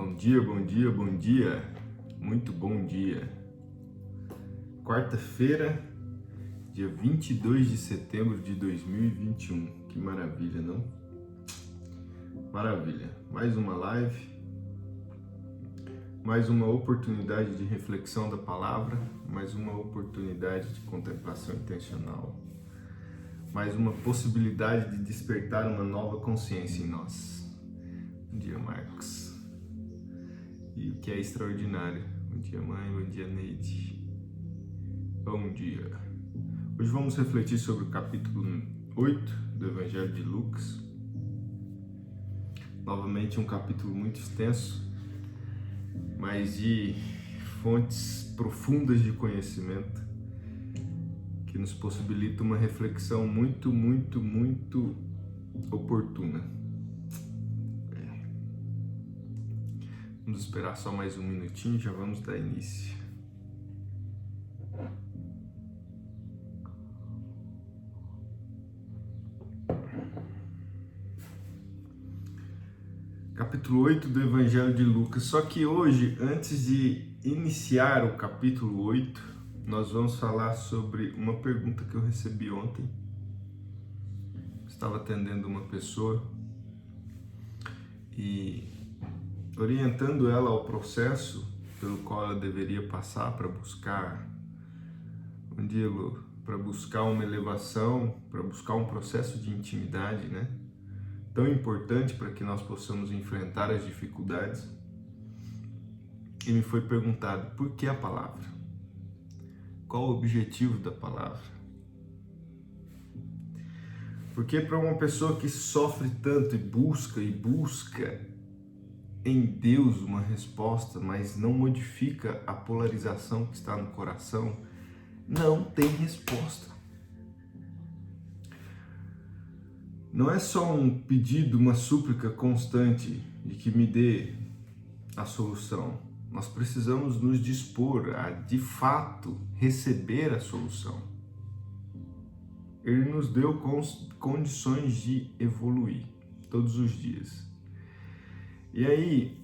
Bom dia, bom dia, bom dia. Muito bom dia. Quarta-feira, dia 22 de setembro de 2021. Que maravilha, não? Maravilha. Mais uma live, mais uma oportunidade de reflexão da palavra, mais uma oportunidade de contemplação intencional, mais uma possibilidade de despertar uma nova consciência em nós. Bom dia, Marcos. E o que é extraordinário. Bom dia, mãe. Bom dia, Neide. Bom dia. Hoje vamos refletir sobre o capítulo 8 do Evangelho de Lucas. Novamente um capítulo muito extenso, mas de fontes profundas de conhecimento, que nos possibilita uma reflexão muito oportuna. Vamos esperar só mais um minutinho e já vamos dar início. Capítulo 8 do Evangelho de Lucas. Só que hoje, antes de iniciar o capítulo 8, nós vamos falar sobre uma pergunta que eu recebi ontem. Estava atendendo uma pessoa e orientando ela ao processo pelo qual ela deveria passar para buscar, para buscar uma elevação, para buscar um processo de intimidade, né? Tão importante para que nós possamos enfrentar as dificuldades. E me foi perguntado, por que a palavra? Qual o objetivo da palavra? Porque para uma pessoa que sofre tanto e busca em Deus uma resposta, mas não modifica a polarização que está no coração, não tem resposta. Não é só um pedido, uma súplica constante de que me dê a solução. Nós precisamos nos dispor a, de fato, receber a solução. Ele nos deu condições de evoluir todos os dias. E aí,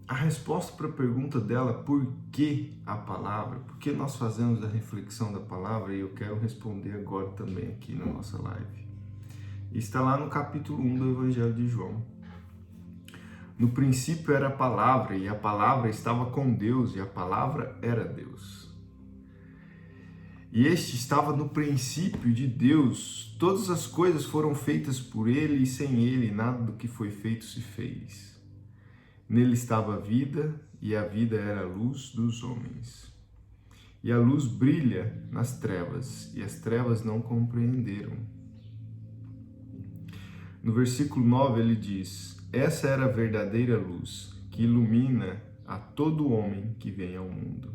a resposta para a pergunta dela, por que a palavra? Por que nós fazemos a reflexão da palavra? E eu quero responder agora também aqui na nossa live. Está lá no capítulo 1 do Evangelho de João. No princípio era a palavra, e a palavra estava com Deus, e a palavra era Deus. E este estava no princípio de Deus. Todas as coisas foram feitas por ele, e sem ele nada do que foi feito se fez. Nele estava a vida, e a vida era a luz dos homens. E a luz brilha nas trevas, e as trevas não compreenderam. No versículo 9 ele diz, essa era a verdadeira luz, que ilumina a todo homem que vem ao mundo.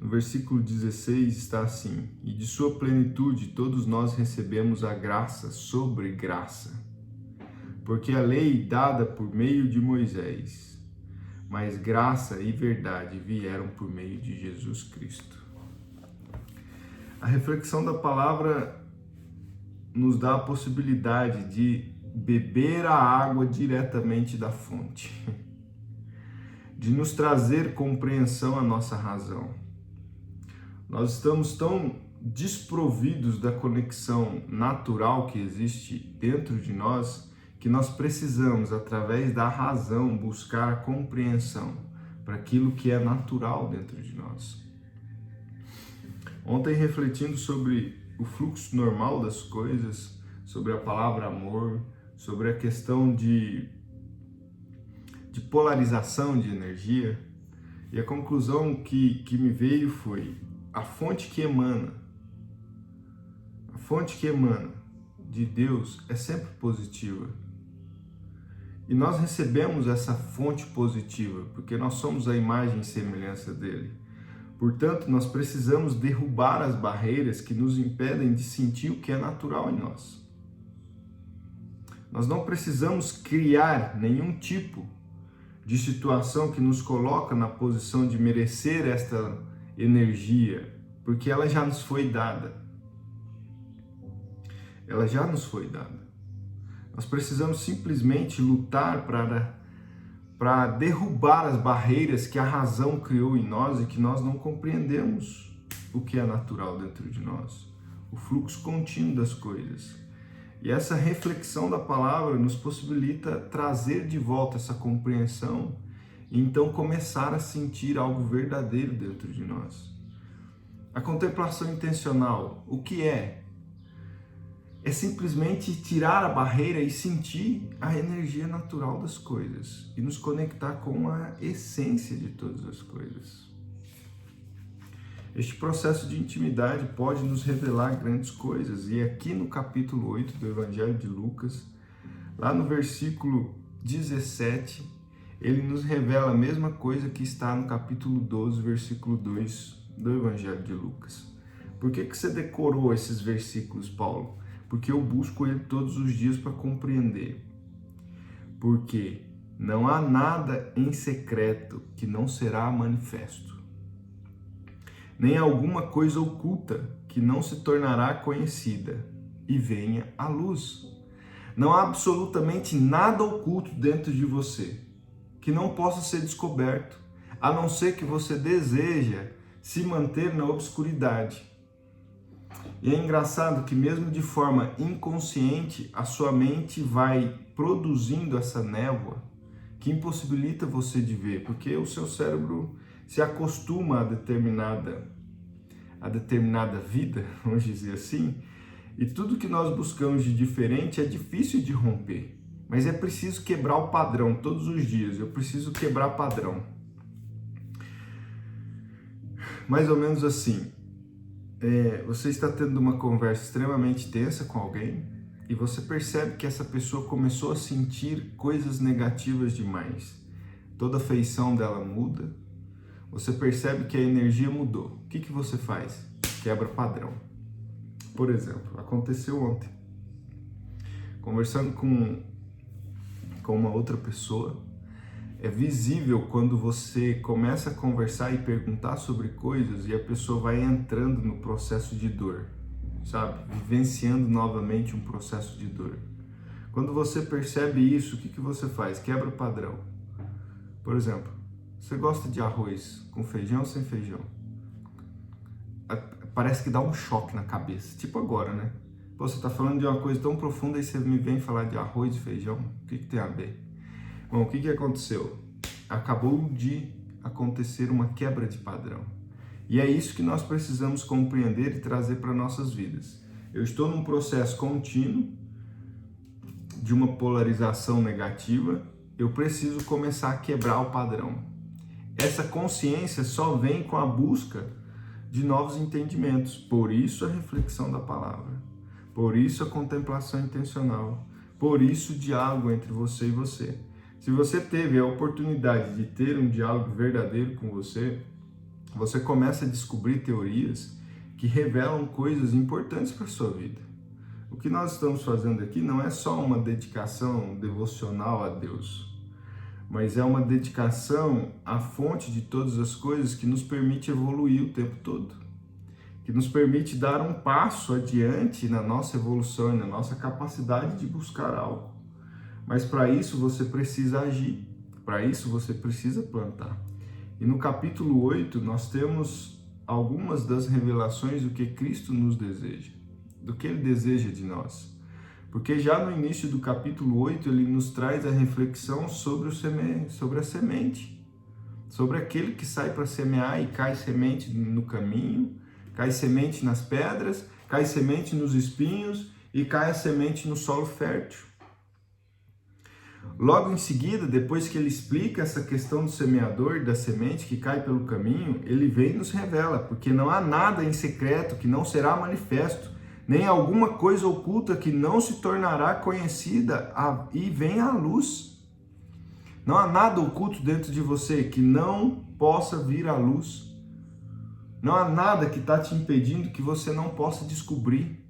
No versículo 16 está assim, e de sua plenitude todos nós recebemos a graça sobre graça. Porque a lei dada por meio de Moisés, mas graça e verdade vieram por meio de Jesus Cristo. A reflexão da palavra nos dá a possibilidade de beber a água diretamente da fonte, de nos trazer compreensão à nossa razão. Nós estamos tão desprovidos da conexão natural que existe dentro de nós, que nós precisamos, através da razão, buscar a compreensão para aquilo que é natural dentro de nós. Ontem, refletindo sobre o fluxo normal das coisas, sobre a palavra amor, sobre a questão de polarização de energia, e a conclusão que me veio foi, a fonte que emana de Deus é sempre positiva. E nós recebemos essa fonte positiva, porque nós somos a imagem e semelhança dele. Portanto, nós precisamos derrubar as barreiras que nos impedem de sentir o que é natural em nós. Nós não precisamos criar nenhum tipo de situação que nos coloca na posição de merecer esta energia, porque ela já nos foi dada. Ela já nos foi dada. Nós precisamos simplesmente lutar para derrubar as barreiras que a razão criou em nós e que nós não compreendemos o que é natural dentro de nós, o fluxo contínuo das coisas. E essa reflexão da palavra nos possibilita trazer de volta essa compreensão e então começar a sentir algo verdadeiro dentro de nós. A contemplação intencional, o que é? É simplesmente tirar a barreira e sentir a energia natural das coisas e nos conectar com a essência de todas as coisas. Este processo de intimidade pode nos revelar grandes coisas, e aqui no capítulo 8 do Evangelho de Lucas, lá no versículo 17, ele nos revela a mesma coisa que está no capítulo 12, versículo 2 do Evangelho de Lucas. Por que você decorou esses versículos, Paulo? Porque eu busco ele todos os dias para compreender. Porque não há nada em secreto que não será manifesto, nem alguma coisa oculta que não se tornará conhecida e venha à luz. Não há absolutamente nada oculto dentro de você que não possa ser descoberto, a não ser que você deseja se manter na obscuridade. E é engraçado que mesmo de forma inconsciente, a sua mente vai produzindo essa névoa que impossibilita você de ver, porque o seu cérebro se acostuma a determinada vida, vamos dizer assim, e tudo que nós buscamos de diferente é difícil de romper, mas é preciso quebrar o padrão todos os dias. Eu preciso quebrar padrão. Mais ou menos assim. Você está tendo uma conversa extremamente tensa com alguém e você percebe que essa pessoa começou a sentir coisas negativas demais. Toda a feição dela muda. Você percebe que a energia mudou. O que você faz? Quebra padrão. Por exemplo, aconteceu ontem. Conversando com uma outra pessoa, é visível quando você começa a conversar e perguntar sobre coisas e a pessoa vai entrando no processo de dor, sabe? Vivenciando novamente um processo de dor. Quando você percebe isso, o que você faz? Quebra o padrão. Por exemplo, você gosta de arroz com feijão ou sem feijão? Parece que dá um choque na cabeça, tipo agora, né? Pô, você está falando de uma coisa tão profunda e você me vem falar de arroz e feijão? O que tem a ver? Bom, o que aconteceu? Acabou de acontecer uma quebra de padrão. E é isso que nós precisamos compreender e trazer para nossas vidas. Eu estou num processo contínuo de uma polarização negativa, eu preciso começar a quebrar o padrão. Essa consciência só vem com a busca de novos entendimentos. Por isso a reflexão da palavra. Por isso a contemplação intencional. Por isso o diálogo entre você e você. Se você teve a oportunidade de ter um diálogo verdadeiro com você, você começa a descobrir teorias que revelam coisas importantes para a sua vida. O que nós estamos fazendo aqui não é só uma dedicação devocional a Deus, mas é uma dedicação à fonte de todas as coisas que nos permite evoluir o tempo todo, que nos permite dar um passo adiante na nossa evolução e na nossa capacidade de buscar algo. Mas para isso você precisa agir, para isso você precisa plantar. E no capítulo 8 nós temos algumas das revelações do que Cristo nos deseja, do que Ele deseja de nós. Porque já no início do capítulo 8 ele nos traz a reflexão sobre a semente, sobre aquele que sai para semear e cai semente no caminho, cai semente nas pedras, cai semente nos espinhos e cai a semente no solo fértil. Logo em seguida, depois que ele explica essa questão do semeador e da semente que cai pelo caminho, ele vem e nos revela, porque não há nada em secreto que não será manifesto, nem alguma coisa oculta que não se tornará conhecida e venha à luz. Não há nada oculto dentro de você que não possa vir à luz. Não há nada que está te impedindo que você não possa descobrir.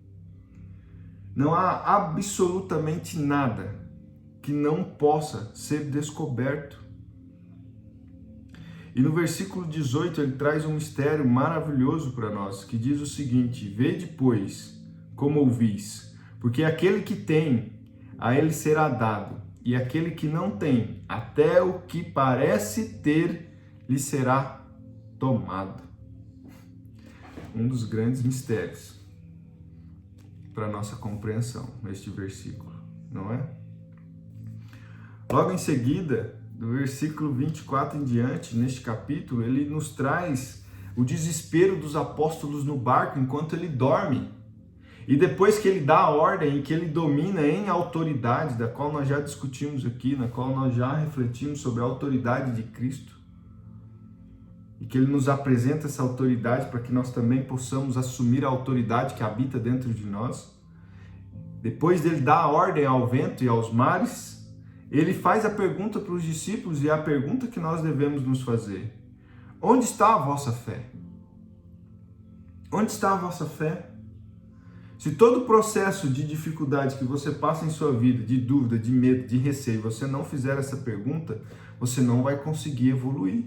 Não há absolutamente nada que não possa ser descoberto. E no versículo 18 ele traz um mistério maravilhoso para nós, que diz o seguinte: vede, pois, como ouvis, porque aquele que tem a ele será dado, e aquele que não tem, até o que parece ter, lhe será tomado. Um dos grandes mistérios para nossa compreensão neste versículo, não é? Logo em seguida, do versículo 24 em diante, neste capítulo, ele nos traz o desespero dos apóstolos no barco enquanto ele dorme. E depois que ele dá a ordem e que ele domina em autoridade, da qual nós já discutimos aqui, na qual nós já refletimos sobre a autoridade de Cristo, e que ele nos apresenta essa autoridade para que nós também possamos assumir a autoridade que habita dentro de nós. Depois dele dar a ordem ao vento e aos mares, ele faz a pergunta para os discípulos, e é a pergunta que nós devemos nos fazer: onde está a vossa fé? Onde está a vossa fé? Se todo o processo de dificuldade que você passa em sua vida, de dúvida, de medo, de receio, você não fizer essa pergunta, você não vai conseguir evoluir.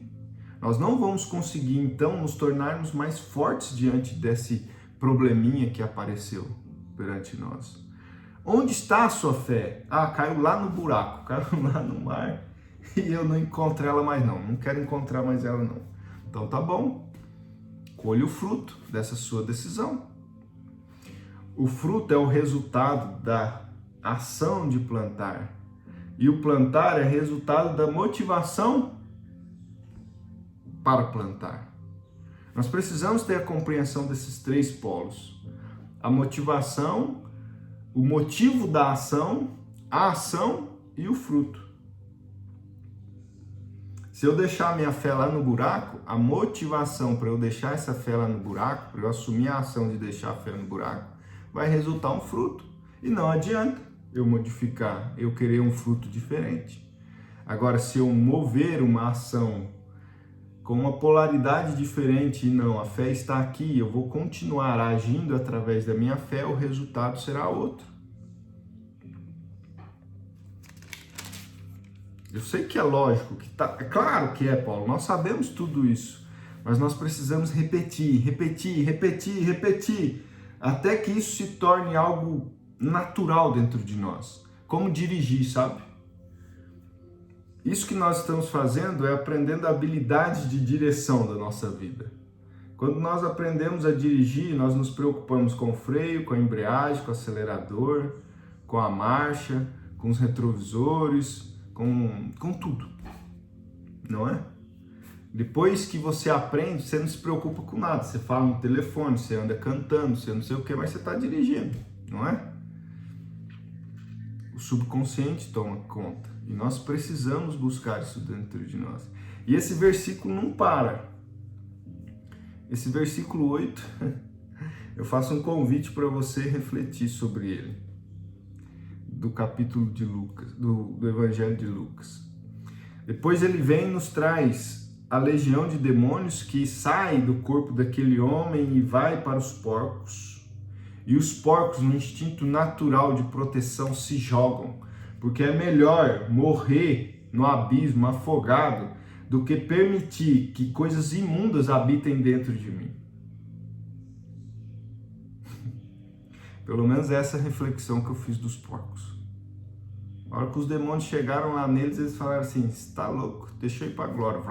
Nós não vamos conseguir, então, nos tornarmos mais fortes diante desse probleminha que apareceu perante nós. Onde está a sua fé? Ah, caiu lá no buraco, caiu lá no mar e eu não encontro ela mais não. Não quero encontrar mais ela não. Então tá bom, colhe o fruto dessa sua decisão. O fruto é o resultado da ação de plantar. E o plantar é resultado da motivação para plantar. Nós precisamos ter a compreensão desses três polos. A motivação, o motivo da ação, a ação e o fruto. Se eu deixar a minha fé lá no buraco, a motivação para eu deixar essa fé lá no buraco, para eu assumir a ação de deixar a fé no buraco, vai resultar um fruto. E não adianta eu modificar, eu querer um fruto diferente. Agora, se eu mover uma ação com uma polaridade diferente, e não, a fé está aqui, eu vou continuar agindo através da minha fé, o resultado será outro. Eu sei que é lógico, é claro que é, Paulo, nós sabemos tudo isso, mas nós precisamos repetir, até que isso se torne algo natural dentro de nós. Como dirigir, sabe? Isso que nós estamos fazendo é aprendendo habilidades de direção da nossa vida. Quando nós aprendemos a dirigir, nós nos preocupamos com o freio, com a embreagem, com o acelerador, com a marcha, com os retrovisores, com tudo, não é? Depois que você aprende, você não se preocupa com nada. Você fala no telefone, você anda cantando, você não sei o que, mas você está dirigindo, não é? O subconsciente toma conta. E nós precisamos buscar isso dentro de nós. E esse versículo não para. Esse versículo 8, eu faço um convite para você refletir sobre ele. Do capítulo de Lucas, do Evangelho de Lucas. Depois ele vem e nos traz a legião de demônios que sai do corpo daquele homem e vai para os porcos. E os porcos, no instinto natural de proteção, se jogam, porque é melhor morrer no abismo afogado do que permitir que coisas imundas habitem dentro de mim. Pelo menos essa é a reflexão que eu fiz dos porcos. Na hora que os demônios chegaram lá neles, eles falaram assim: você está louco? Deixa eu ir para a glória.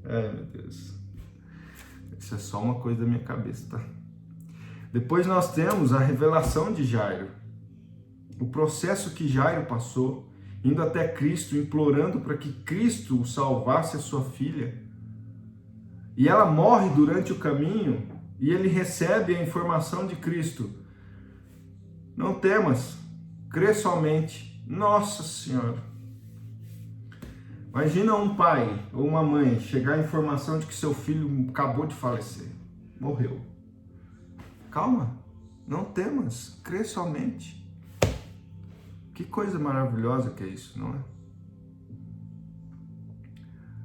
Ai, meu Deus. Isso é só uma coisa da minha cabeça, tá? Depois nós temos a revelação de Jairo. O processo que Jairo passou, indo até Cristo, implorando para que Cristo salvasse a sua filha. E ela morre durante o caminho, e ele recebe a informação de Cristo: não temas, crê somente. Nossa Senhora! Imagina um pai ou uma mãe chegar a informação de que seu filho acabou de falecer, morreu. Calma, não temas, crê somente. Que coisa maravilhosa que é isso, não é?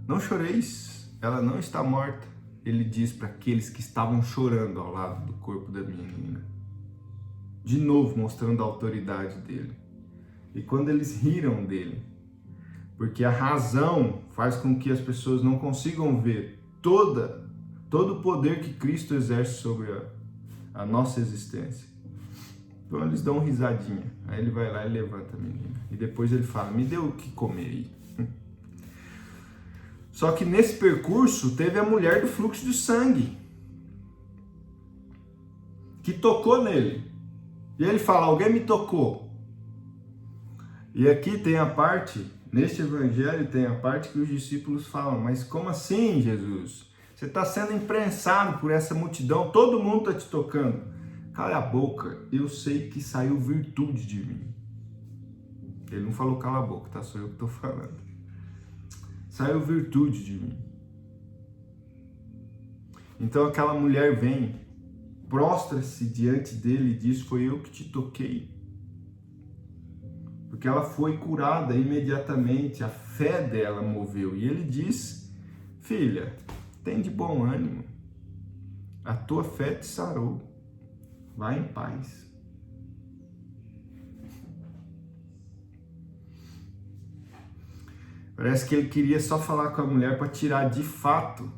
Não choreis, ela não está morta, ele diz para aqueles que estavam chorando ao lado do corpo da menina. De novo mostrando a autoridade dele. E quando eles riram dele, porque a razão faz com que as pessoas não consigam ver todo o poder que Cristo exerce sobre a nossa existência. Então eles dão uma risadinha. Aí ele vai lá e levanta a menina. E depois ele fala, me dê o que comer aí. Só que nesse percurso teve a mulher do fluxo de sangue, que tocou nele. E ele fala, alguém me tocou. E aqui tem a parte, neste evangelho tem a parte que os discípulos falam, mas como assim, Jesus? Você está sendo imprensado por essa multidão, todo mundo está te tocando. Cala a boca, eu sei que saiu virtude de mim. Ele não falou cala a boca, tá? Sou eu que estou falando. Saiu virtude de mim. Então aquela mulher vem, prostra-se diante dele e diz, foi eu que te toquei. Porque ela foi curada imediatamente, a fé dela moveu. E ele diz, filha, tem de bom ânimo, a tua fé te sarou, vai em paz. Parece que ele queria só falar com a mulher para tirar de fato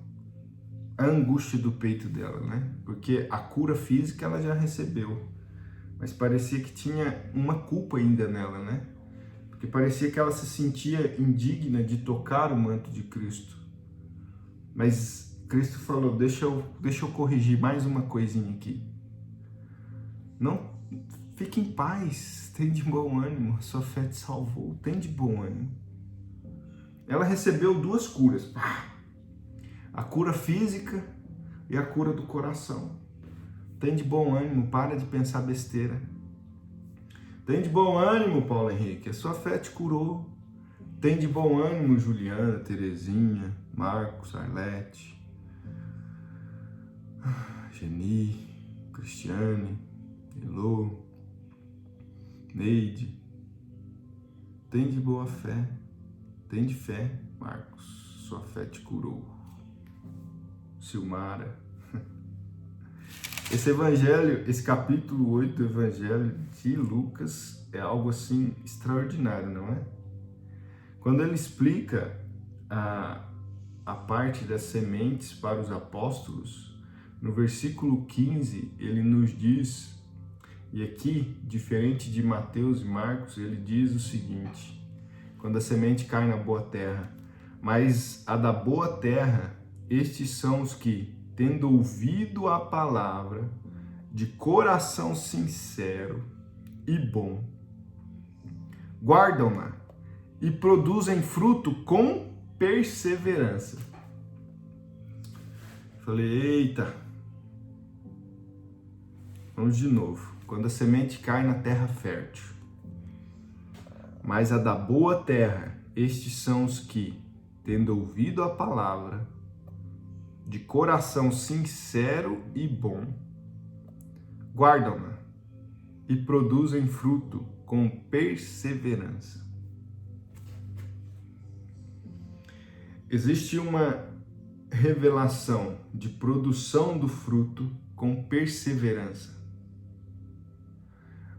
a angústia do peito dela, né? Porque a cura física ela já recebeu, mas parecia que tinha uma culpa ainda nela, né? Porque parecia que ela se sentia indigna de tocar o manto de Cristo. Mas Cristo falou, deixa eu corrigir mais uma coisinha aqui. Não, fique em paz, tem de bom ânimo, a sua fé te salvou, tem de bom ânimo. Ela recebeu duas curas, a cura física e a cura do coração. Tem de bom ânimo, para de pensar besteira. Tem de bom ânimo, Paulo Henrique, a sua fé te curou. Tem de bom ânimo, Juliana, Terezinha, Marcos, Arlete, Geni, Cristiane, Elô, Neide. Tem de boa fé. Tem de fé, Marcos, sua fé te curou. Silmara. Esse evangelho, esse capítulo 8 do evangelho de Lucas é algo assim extraordinário, não é? Quando ele explica a parte das sementes para os apóstolos, no versículo 15 ele nos diz, e aqui, diferente de Mateus e Marcos, ele diz o seguinte, quando a semente cai na boa terra, mas a da boa terra, estes são os que, tendo ouvido a palavra, de coração sincero e bom, guardam-na e produzem fruto com perseverança. Falei, eita, vamos de novo. Quando a semente cai na terra fértil, mas a da boa terra, estes são os que, tendo ouvido a palavra, de coração sincero e bom, guardam-na e produzem fruto com perseverança. Existe uma revelação de produção do fruto com perseverança.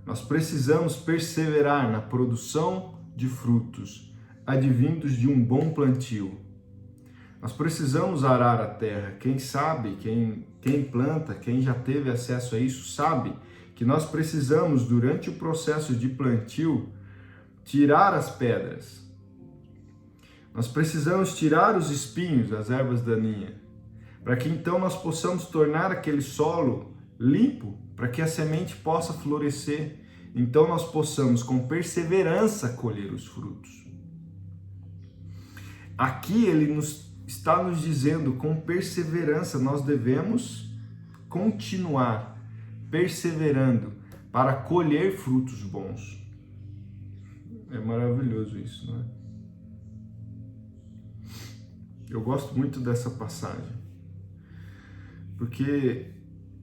Nós precisamos perseverar na produção de frutos advindos de um bom plantio. Nós precisamos arar a terra. Quem sabe, quem planta, quem já teve acesso a isso, sabe que nós precisamos, durante o processo de plantio, tirar as pedras. Nós precisamos tirar os espinhos, as ervas daninhas, para que então nós possamos tornar aquele solo limpo, para que a semente possa florescer. Então nós possamos, com perseverança, colher os frutos. Aqui ele está nos dizendo, com perseverança, nós devemos continuar perseverando para colher frutos bons. É maravilhoso isso, não é? Eu gosto muito dessa passagem, porque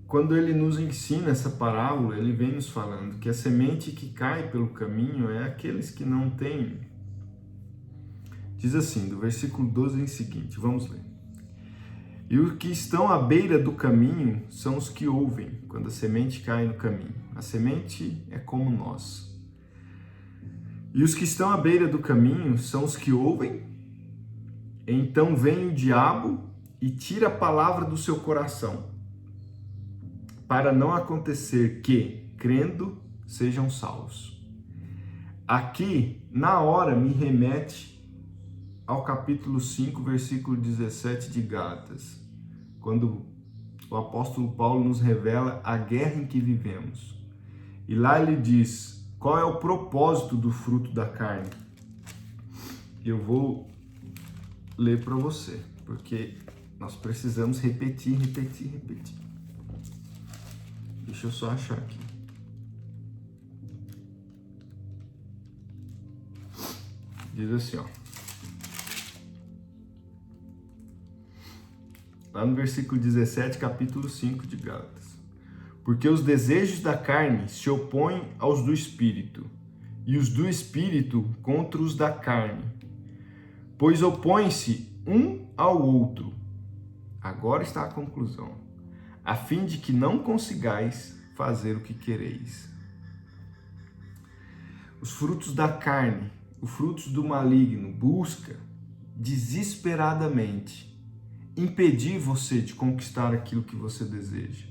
quando ele nos ensina essa parábola, ele vem nos falando que a semente que cai pelo caminho é aqueles que não têm. Diz assim, do versículo 12 em seguinte, vamos ler. E os que estão à beira do caminho são os que ouvem, quando a semente cai no caminho. A semente é como nós. E os que estão à beira do caminho são os que ouvem, então vem o diabo e tira a palavra do seu coração, para não acontecer que, crendo, sejam salvos. Aqui, na hora, me remete ao capítulo 5, versículo 17 de Gálatas, quando o apóstolo Paulo nos revela a guerra em que vivemos. E lá ele diz qual é o propósito do fruto da carne. Eu vou ler para você, porque nós precisamos repetir. Deixa eu só achar aqui. Diz assim, ó. Lá no versículo 17, capítulo 5 de Gálatas. Porque os desejos da carne se opõem aos do Espírito, e os do Espírito contra os da carne, pois opõem-se um ao outro. Agora está a conclusão. A fim de que não consigais fazer o que quereis. Os frutos da carne, os frutos do maligno, busca desesperadamente impedir você de conquistar aquilo que você deseja,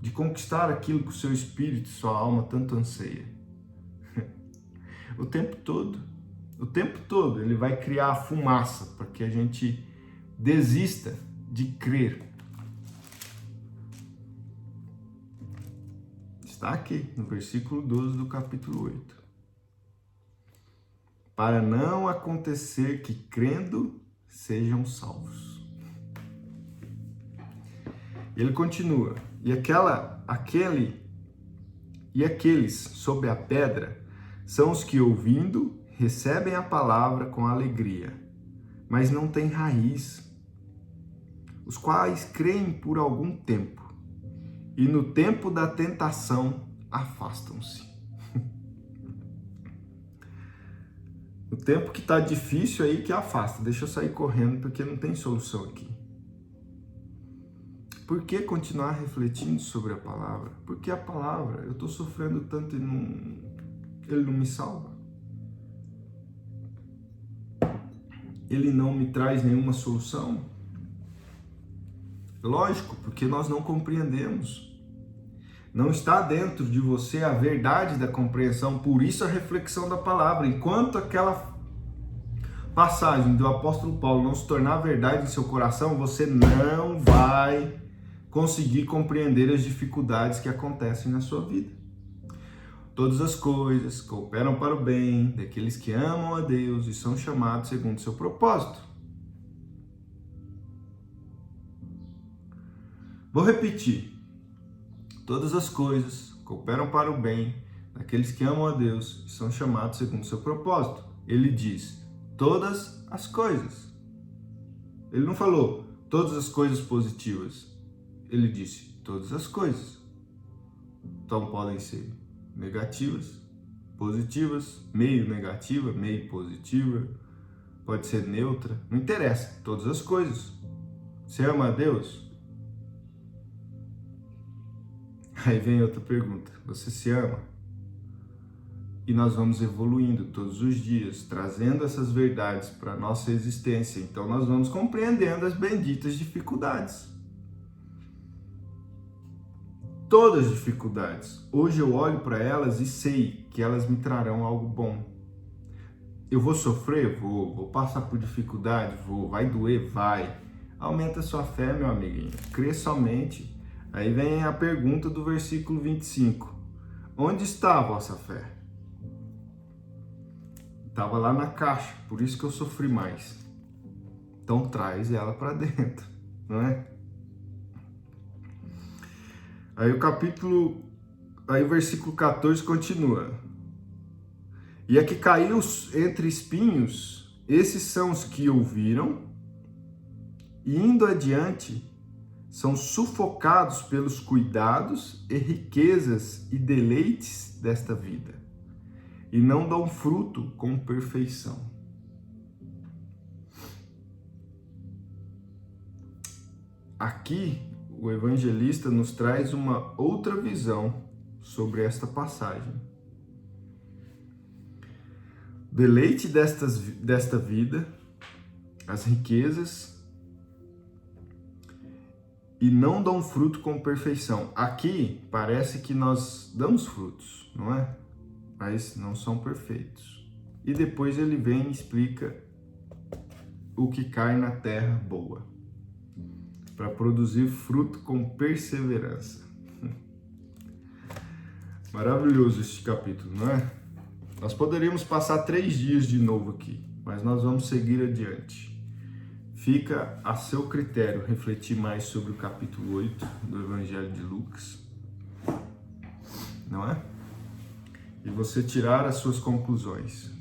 de conquistar aquilo que o seu espírito e sua alma tanto anseia. O tempo todo ele vai criar a fumaça para que a gente desista de crer. Está aqui no versículo 12 do capítulo 8. Para não acontecer que crendo sejam salvos. Ele continua, e aqueles sob a pedra são os que, ouvindo, recebem a palavra com alegria, mas não têm raiz, os quais creem por algum tempo, e no tempo da tentação afastam-se. O tempo que está difícil aí que afasta, deixa eu sair correndo porque não tem solução aqui. Por que continuar refletindo sobre a palavra? Porque a palavra, eu estou sofrendo tanto e ele não me salva. Ele não me traz nenhuma solução. Lógico, porque nós não compreendemos. Não está dentro de você a verdade da compreensão, por isso a reflexão da palavra. Enquanto aquela passagem do apóstolo Paulo não se tornar verdade em seu coração, você não vai conseguir compreender as dificuldades que acontecem na sua vida. Todas as coisas cooperam para o bem daqueles que amam a Deus e são chamados segundo o seu propósito. Vou repetir. Todas as coisas cooperam para o bem daqueles que amam a Deus e são chamados segundo o seu propósito. Ele diz todas as coisas. Ele não falou todas as coisas positivas. Ele disse todas as coisas. Então podem ser negativas, positivas, meio negativa, meio positiva, pode ser neutra, não interessa, todas as coisas. Você ama a Deus? Aí vem outra pergunta, você se ama? E nós vamos evoluindo todos os dias, trazendo essas verdades para a nossa existência, então nós vamos compreendendo as benditas dificuldades. Todas as dificuldades. Hoje eu olho para elas e sei que elas me trarão algo bom. Eu vou sofrer? Vou passar por dificuldade? Vai doer? Vai. Aumenta a sua fé, meu amiguinho. Crê somente. Aí vem a pergunta do versículo 25. Onde está a vossa fé? Estava lá na caixa, por isso que eu sofri mais. Então traz ela para dentro, não é? Aí o versículo 14 continua. E a que caiu entre espinhos, esses são os que ouviram, e indo adiante, são sufocados pelos cuidados e riquezas e deleites desta vida, e não dão fruto com perfeição. Aqui, o evangelista nos traz uma outra visão sobre esta passagem. Deleite desta vida, as riquezas e não dão fruto com perfeição. Aqui parece que nós damos frutos, não é? Mas não são perfeitos. E depois ele vem e explica o que cai na terra boa, para produzir fruto com perseverança. Maravilhoso este capítulo, não é? Nós poderíamos passar 3 dias de novo aqui, mas nós vamos seguir adiante. Fica a seu critério refletir mais sobre o capítulo 8 do Evangelho de Lucas, não é? E você tirar as suas conclusões,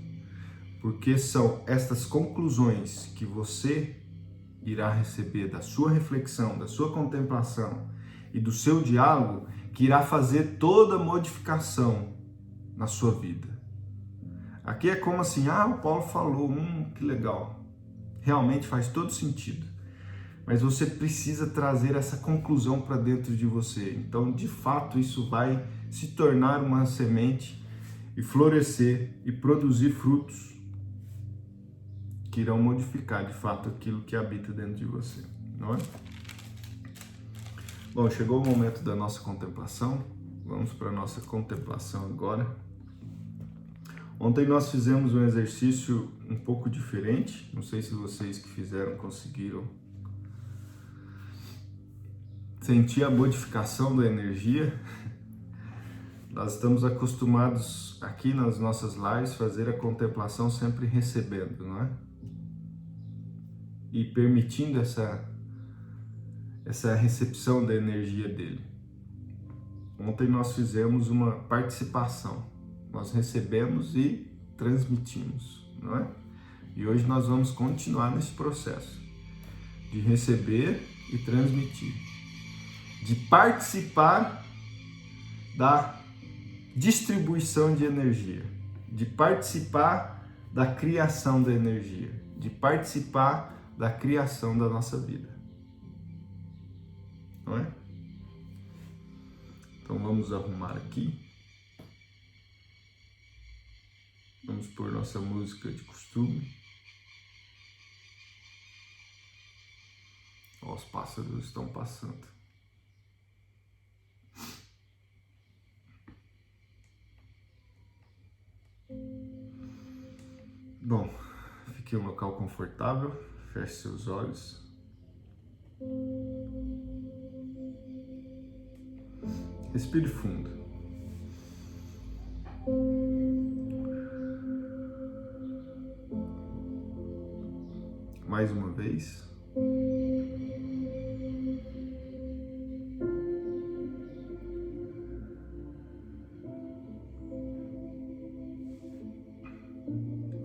porque são estas conclusões que você irá receber da sua reflexão, da sua contemplação e do seu diálogo que irá fazer toda a modificação na sua vida. Aqui é como assim, o Paulo falou, que legal, realmente faz todo sentido, mas você precisa trazer essa conclusão para dentro de você. Então, de fato, isso vai se tornar uma semente e florescer e produzir frutos que irão modificar de fato aquilo que habita dentro de você, não é? Bom, chegou o momento da nossa contemplação. Vamos para a nossa contemplação agora. Ontem nós fizemos um exercício um pouco diferente. Não sei se vocês que fizeram conseguiram sentir a modificação da energia. Nós estamos acostumados aqui nas nossas lives fazer a contemplação sempre recebendo, não é? E permitindo essa recepção da energia dele. Ontem nós fizemos uma participação, nós recebemos e transmitimos, não é? E hoje nós vamos continuar nesse processo de receber e transmitir, de participar da distribuição de energia, de participar da criação da energia, de participar da criação da nossa vida, não é? Então vamos arrumar aqui, vamos pôr nossa música de costume. Ó, os pássaros estão passando. Bom, fique em um local confortável, feche seus olhos. Respire fundo. Mais uma vez.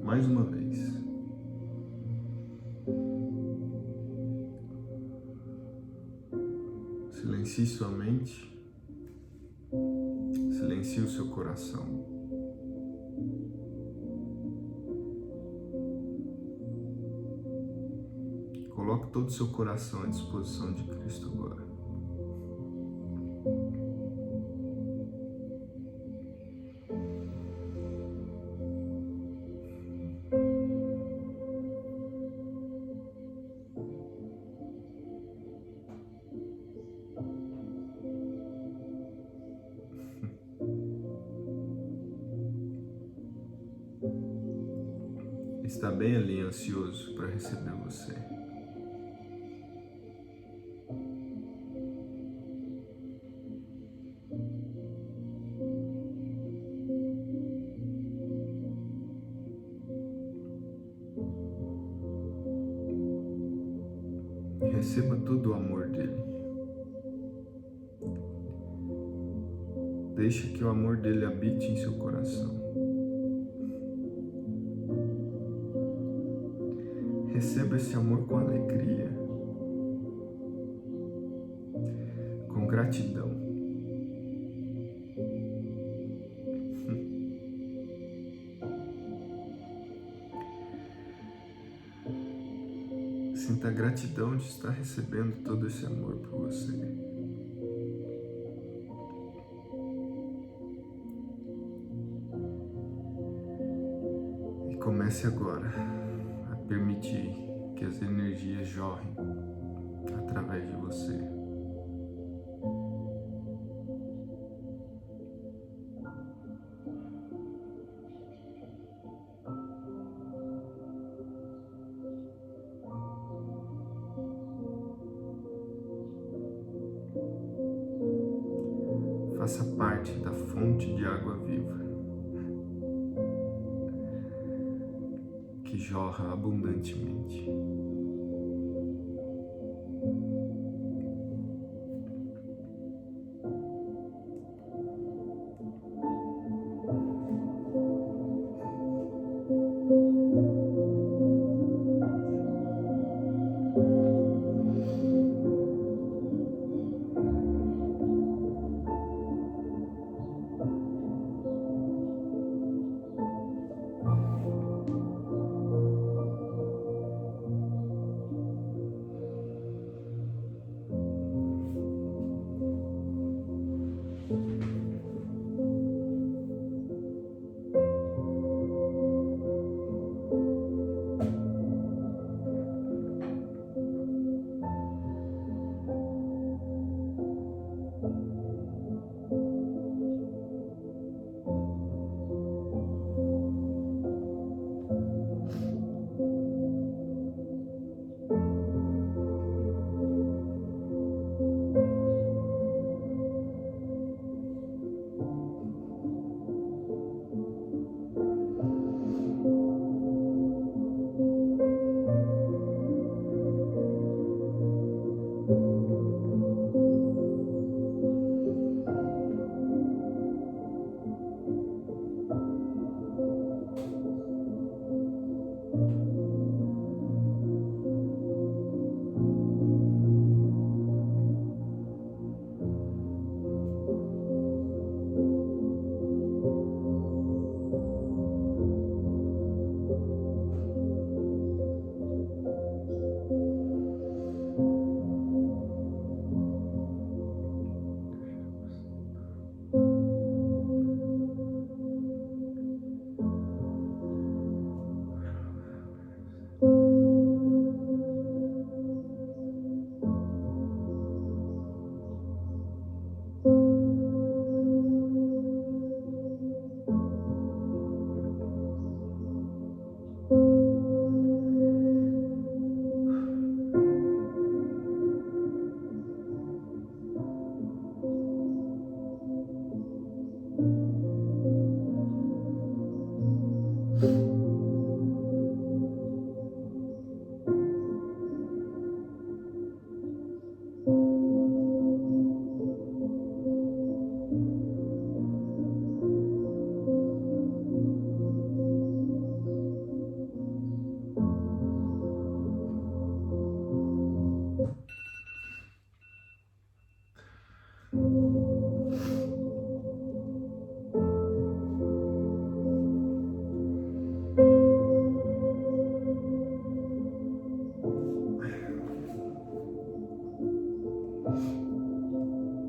Mais uma vez. Silencie sua mente. Silencie o seu coração. Coloque todo o seu coração à disposição de Cristo agora. Está bem ali, ansioso para receber você. Receba todo o amor dele. Deixe que o amor dele habite em seu coração. Receba esse amor com alegria, com gratidão. Sinta a gratidão de estar recebendo todo esse amor por você. E comece agora a permitir que as energias jorrem através de você. faça parte da fonte de água viva que jorra abundantemente.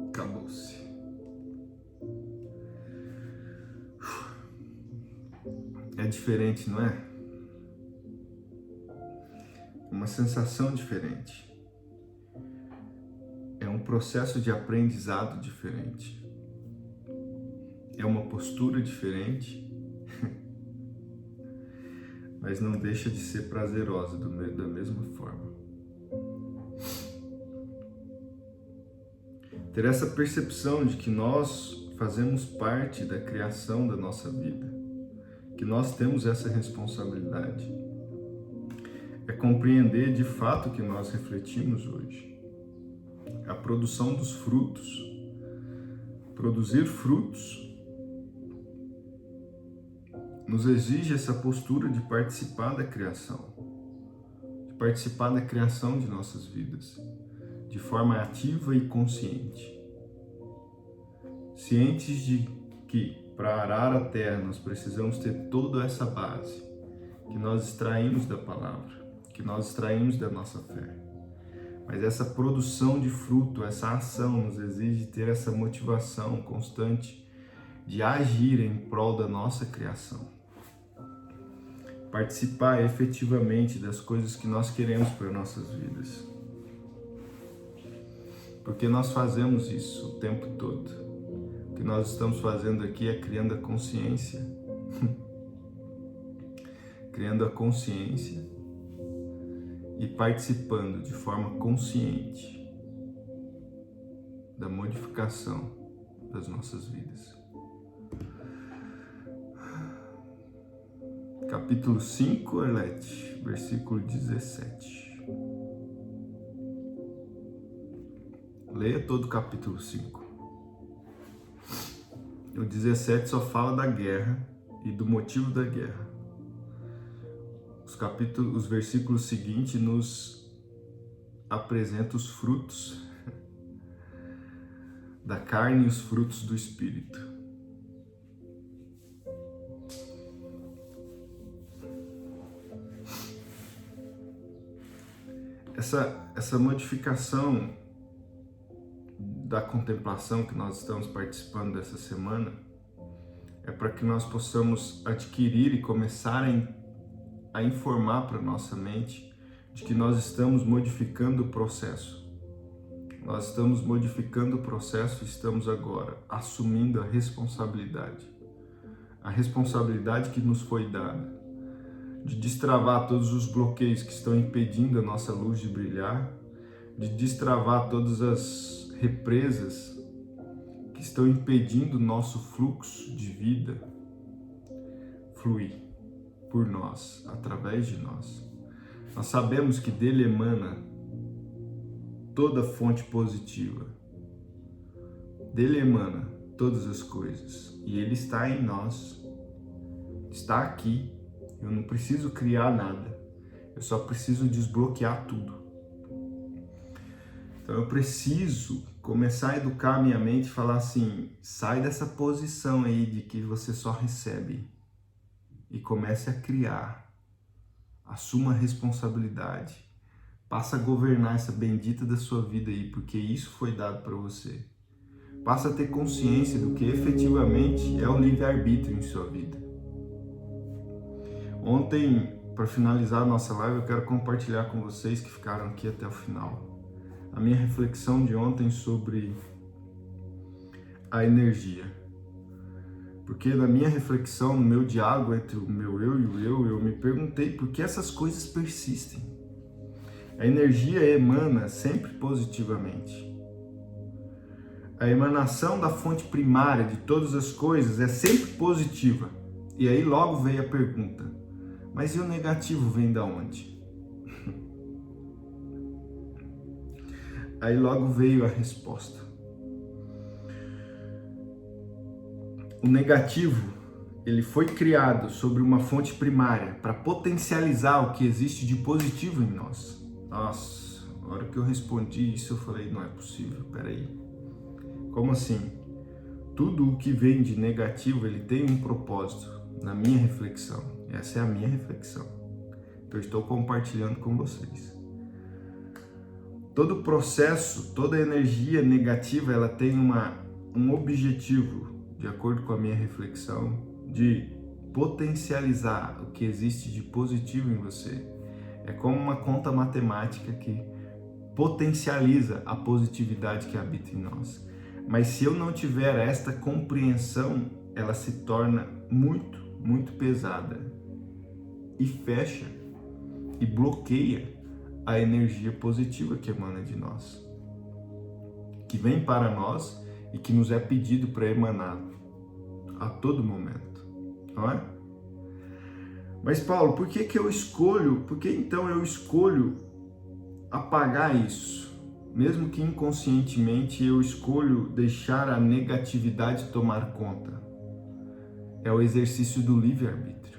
Acabou-se. É diferente, não é? Uma sensação diferente. É um processo de aprendizado diferente. É uma postura diferente, mas não deixa de ser prazerosa da mesma forma. Ter essa percepção de que nós fazemos parte da criação da nossa vida, que nós temos essa responsabilidade, é compreender de fato o que nós refletimos hoje. A produção dos frutos. Produzir frutos nos exige essa postura de participar da criação, de participar da criação de nossas vidas, de forma ativa e consciente. Cientes de que, para arar a terra, nós precisamos ter toda essa base que nós extraímos da palavra, que nós extraímos da nossa fé. Mas essa produção de fruto, essa ação nos exige ter essa motivação constante de agir em prol da nossa criação. Participar efetivamente das coisas que nós queremos para nossas vidas. Porque nós fazemos isso o tempo todo. O que nós estamos fazendo aqui é criando a consciência. Criando a consciência e participando de forma consciente da modificação das nossas vidas. Capítulo 5, Arlete, versículo 17. Leia todo o capítulo 5. O 17 só fala da guerra e do motivo da guerra. Os versículos seguintes nos apresentam os frutos da carne e os frutos do Espírito. Essa modificação da contemplação que nós estamos participando dessa semana é para que nós possamos adquirir e começar a informar para nossa mente de que nós estamos modificando o processo. Nós estamos modificando o processo e estamos agora assumindo a responsabilidade que nos foi dada, de destravar todos os bloqueios que estão impedindo a nossa luz de brilhar, de destravar todas as represas que estão impedindo o nosso fluxo de vida fluir por nós, através de nós. Nós sabemos que dele emana toda fonte positiva. Dele emana todas as coisas. E ele está em nós. Está aqui. Eu não preciso criar nada. Eu só preciso desbloquear tudo. Então eu preciso começar a educar a minha mente e falar assim: sai dessa posição aí de que você só recebe e comece a criar. Assuma a responsabilidade. Passa a governar essa bendita da sua vida aí, porque isso foi dado para você. Passa a ter consciência do que efetivamente é o livre-arbítrio em sua vida. Ontem, para finalizar a nossa live, eu quero compartilhar com vocês que ficaram aqui até o final a minha reflexão de ontem sobre a energia. Porque na minha reflexão, no meu diálogo entre o meu eu e o eu me perguntei por que essas coisas persistem. A energia emana sempre positivamente. A emanação da fonte primária de todas as coisas é sempre positiva. E aí logo veio a pergunta: mas e o negativo vem da onde? Aí logo veio a resposta. O negativo, ele foi criado sobre uma fonte primária para potencializar o que existe de positivo em nós. Nossa, na hora que eu respondi isso, eu falei: não é possível, peraí. Como assim? Tudo o que vem de negativo, ele tem um propósito, na minha reflexão. Essa é a minha reflexão. Então eu estou compartilhando com vocês. Todo processo, toda energia negativa, ela tem um objetivo, de acordo com a minha reflexão, de potencializar o que existe de positivo em você. É como uma conta matemática que potencializa a positividade que habita em nós. Mas se eu não tiver esta compreensão, ela se torna muito, muito pesada e fecha e bloqueia a energia positiva que emana de nós, que vem para nós e que nos é pedido para emanar a todo momento, não é? Mas Paulo, por que então eu escolho apagar isso? Mesmo que inconscientemente eu escolho deixar a negatividade tomar conta. É o exercício do livre-arbítrio.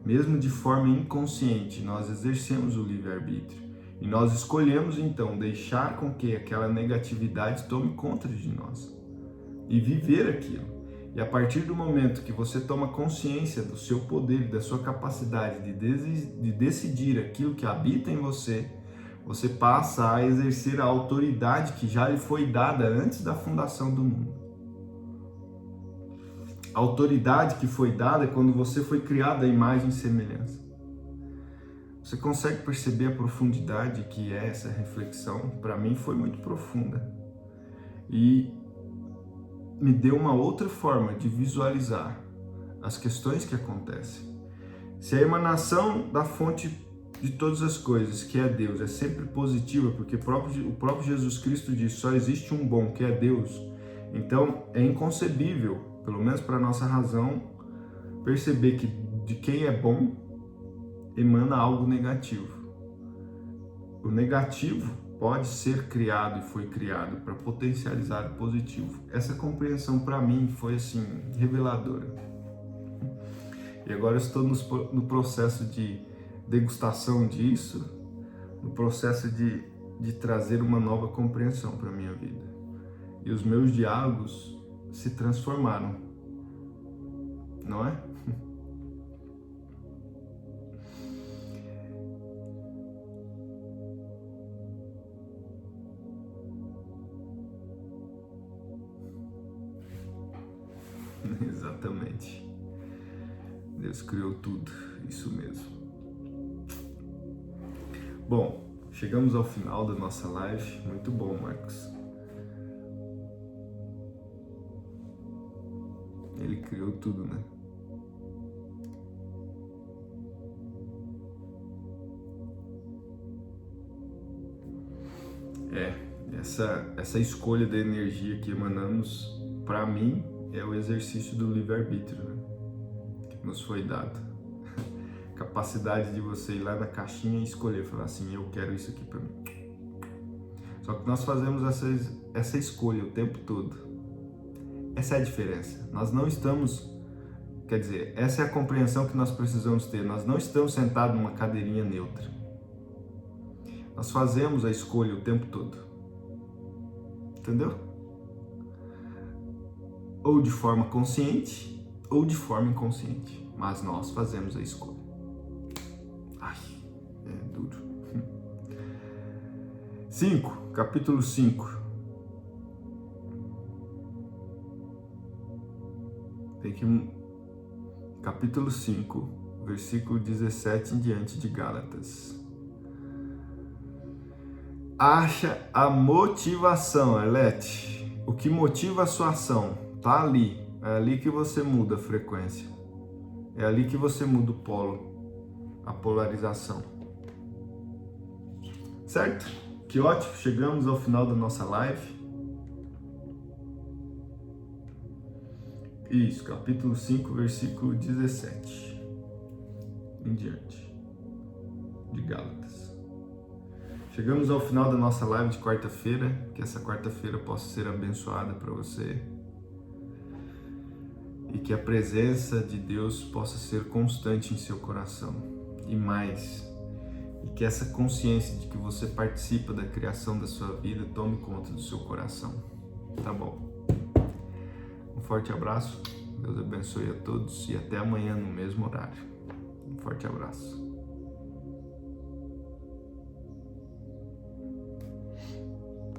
Mesmo de forma inconsciente, nós exercemos o livre-arbítrio. E nós escolhemos então deixar com que aquela negatividade tome conta de nós. E viver aquilo. E a partir do momento que você toma consciência do seu poder, da sua capacidade de decidir aquilo que habita em você, você passa a exercer a autoridade que já lhe foi dada antes da fundação do mundo. A autoridade que foi dada quando você foi criado à imagem e semelhança. Você consegue perceber a profundidade que é essa reflexão? Para mim foi muito profunda. E me deu uma outra forma de visualizar as questões que acontecem. Se a emanação da fonte de todas as coisas, que é Deus, é sempre positiva, porque o próprio Jesus Cristo diz: só existe um bom, que é Deus. Então, é inconcebível, pelo menos para a nossa razão, perceber que de quem é bom emana algo negativo. O negativo pode ser criado e foi criado para potencializar o positivo. Essa compreensão para mim foi assim reveladora. E agora eu estou no processo de degustação disso, no processo de trazer uma nova compreensão para a minha vida. E os meus diálogos se transformaram, não é? Exatamente. Deus criou tudo, isso mesmo. Bom, chegamos ao final da nossa live. Muito bom, Marcos. Ele criou tudo, né? Essa escolha da energia que emanamos, para mim, é o exercício do livre-arbítrio, né? Que nos foi dado. Capacidade de você ir lá na caixinha e escolher, falar assim, eu quero isso aqui para mim. Só que nós fazemos essa escolha o tempo todo. Essa é a diferença. Nós não estamos, quer dizer, essa é a compreensão que nós precisamos ter. Nós não estamos sentados numa cadeirinha neutra. Nós fazemos a escolha o tempo todo. Entendeu? Ou de forma consciente, ou de forma inconsciente. Mas nós fazemos a escolha. Ai, é duro. 5, capítulo 5. Capítulo 5, versículo 17 em diante de Gálatas. Acha a motivação, Arlete. O que motiva a sua ação tá ali. É ali que você muda a frequência. É ali que você muda o polo, a polarização. Certo? Que ótimo, chegamos ao final da nossa live. Isso, capítulo 5, versículo 17 em diante de Gálatas. Chegamos ao final da nossa live de quarta-feira, que essa quarta-feira possa ser abençoada para você e que a presença de Deus possa ser constante em seu coração e mais, e que essa consciência de que você participa da criação da sua vida tome conta do seu coração, tá bom? Um forte abraço, Deus abençoe a todos e até amanhã no mesmo horário. Um forte abraço.